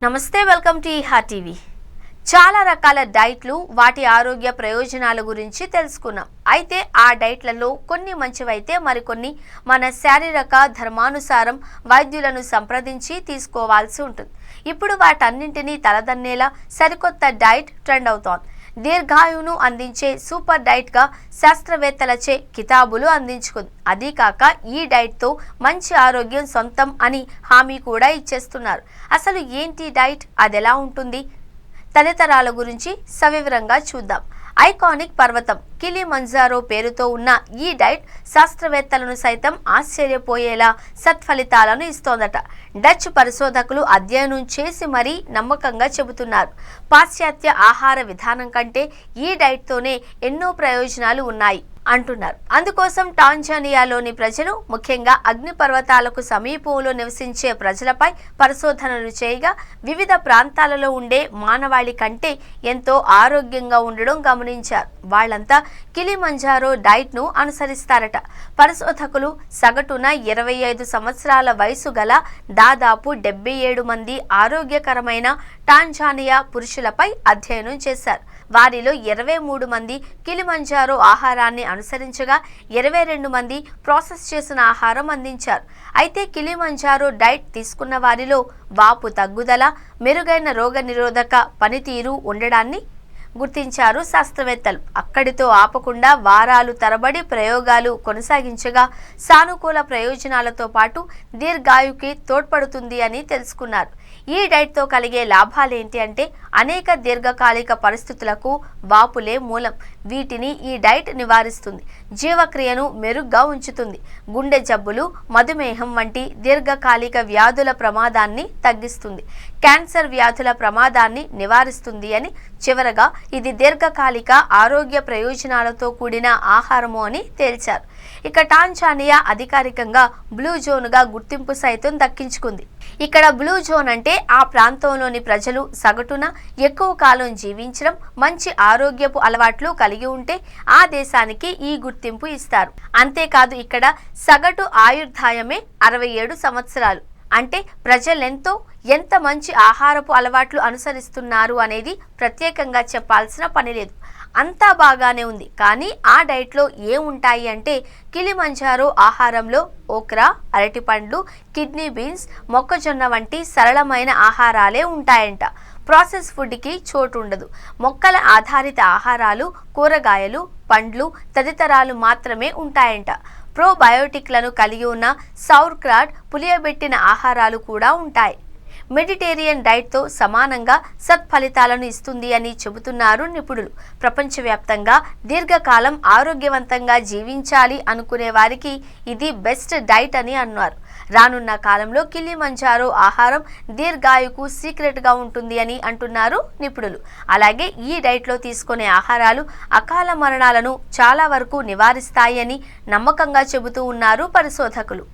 నమస్తే welcome to ఈహా TV. చాలా రకాల డైట్లు వాటి ఆరోగ్య ప్రయోజనాల గురించి తెలుసుకున్నాం. అయితే ఆ డైట్లలో కొన్ని మంచివైతే మరికొన్ని మన శారీరక ధర్మానుసారం వైద్యులను సంప్రదించి తీసుకోవాల్సి ఉంటుంది. ఇప్పుడు వాటన్నింటినీ తలదన్నేలా సరికొత్త డైట్ ట్రెండ్ అవుతోంది. దీర్ఘాయువును అందించే సూపర్ డైట్ గా శాస్త్రవేత్తలచే కితాబులు అందించుకుంది. అదీ కాక ఈ డైట్ తో మంచి ఆరోగ్యం సొంతం అని హామీ కూడా ఇచ్చేస్తున్నారు. అసలు ఏంటి డైట్, అదెలా ఉంటుంది తదితరాల గురించి సవివరంగా చూద్దాం. ఐకానిక్ పర్వతం కిలిమంజారో పేరుతో ఉన్న ఈ డైట్ శాస్త్రవేత్తలను సైతం ఆశ్చర్యపోయేలా సత్ఫలితాలను ఇస్తోందట. డచ్ పరిశోధకులు అధ్యయనం చేసి మరీ నమ్మకంగా చెబుతున్నారు. పాశ్చాత్య ఆహార విధానం కంటే ఈ డైట్తోనే ఎన్నో ప్రయోజనాలు ఉన్నాయి అంటున్నారు. అందుకోసం టాంజానియాలోని ప్రజలు, ముఖ్యంగా అగ్నిపర్వతాలకు సమీపంలో నివసించే ప్రజలపై పరిశోధనలు చేయగా వివిధ ప్రాంతాలలో ఉండే మానవాళి కంటే ఎంతో ఆరోగ్యంగా ఉండడం గమనించారు. వాళ్ళంతా కిలిమంజారో డైట్ ను అనుసరిస్తారట. పరిశోధకులు సగటున 25 సంవత్సరాల వయసు గల దాదాపు 77 మంది ఆరోగ్యకరమైన టాంజానియా పురుషులపై అధ్యయనం చేశారు. వారిలో 23 మంది కిలిమంజారో ఆహారాన్ని అనుసరించగా 22 మంది ప్రాసెస్ చేసిన ఆహారం అందించారు. అయితే కిలిమంజారో డైట్ తీసుకున్న వారిలో వాపు తగ్గుదల, మెరుగైన రోగనిరోధక పనితీరు ఉండడాన్ని గుర్తించారు శాస్త్రవేత్తలు. అక్కడితో ఆపకుండా వారాలు తరబడి ప్రయోగాలు కొనసాగించగా సానుకూల ప్రయోజనాలతో పాటు దీర్ఘాయువుకి తోడ్పడుతుంది అని తెలుసుకున్నారు. ఈ డైట్తో కలిగే లాభాలేంటి అంటే, అనేక దీర్ఘకాలిక పరిస్థితులకు వాపులే మూలం. వీటిని ఈ డైట్ నివారిస్తుంది. జీవక్రియను మెరుగ్గా ఉంచుతుంది. గుండె జబ్బులు, మధుమేహం వంటి దీర్ఘకాలిక వ్యాధుల ప్రమాదాన్ని తగ్గిస్తుంది. క్యాన్సర్ వ్యాధుల ప్రమాదాన్ని నివారిస్తుంది అని, చివరగా ఇది దీర్ఘకాలిక ఆరోగ్య ప్రయోజనాలతో కూడిన ఆహారము అని తేల్చారు. ఇక టాంజానియా అధికారికంగా బ్లూ జోన్గా గుర్తింపు సైతం దక్కించుకుంది. ఇక్కడ బ్లూ జోన్ అంటే ఆ ప్రాంతంలోని ప్రజలు సగటున ఎక్కువ కాలం జీవించడం, మంచి ఆరోగ్యపు అలవాట్లు కలిగి ఉంటే ఆ దేశానికి ఈ గుర్తింపు ఇస్తారు. అంతేకాదు ఇక్కడ సగటు ఆయుర్దాయమే 67 సంవత్సరాలు. అంటే ప్రజలెంతో ఎంత మంచి ఆహారపు అలవాట్లు అనుసరిస్తున్నారు అనేది ప్రత్యేకంగా చెప్పాల్సిన పని లేదు. అంతా బాగానే ఉంది. కానీ ఆ డైట్లో ఏముంటాయి అంటే, కిలిమంజారో ఆహారంలో ఓక్రా, అరటిపండ్లు, కిడ్నీ బీన్స్, మొక్కజొన్న వంటి సరళమైన ఆహారాలే ఉంటాయంట. ప్రాసెస్ ఫుడ్కి చోటు ఉండదు. మొక్కల ఆధారిత ఆహారాలు, కూరగాయలు, పండ్లు తదితరాలు మాత్రమే ఉంటాయంట. ప్రోబయోటిక్లను కలిగి ఉన్న సౌర్క్రాట్, పులియబెట్టిన ఆహారాలు కూడా ఉంటాయి. మెడిటేరియన్ డైట్తో సమానంగా సత్ఫలితాలను ఇస్తుంది అని చెబుతున్నారు నిపుణులు. ప్రపంచవ్యాప్తంగా దీర్ఘకాలం ఆరోగ్యవంతంగా జీవించాలి అనుకునే వారికి ఇది బెస్ట్ డైట్ అని అన్నారు. రానున్న కాలంలో కిలిమంజారో ఆహారం దీర్ఘాయువుకు సీక్రెట్గా ఉంటుంది అని అంటున్నారు నిపుణులు. అలాగే ఈ డైట్లో తీసుకునే ఆహారాలు అకాల మరణాలను చాలా వరకు నివారిస్తాయి అని నమ్మకంగా చెబుతూ ఉన్నారు పరిశోధకులు.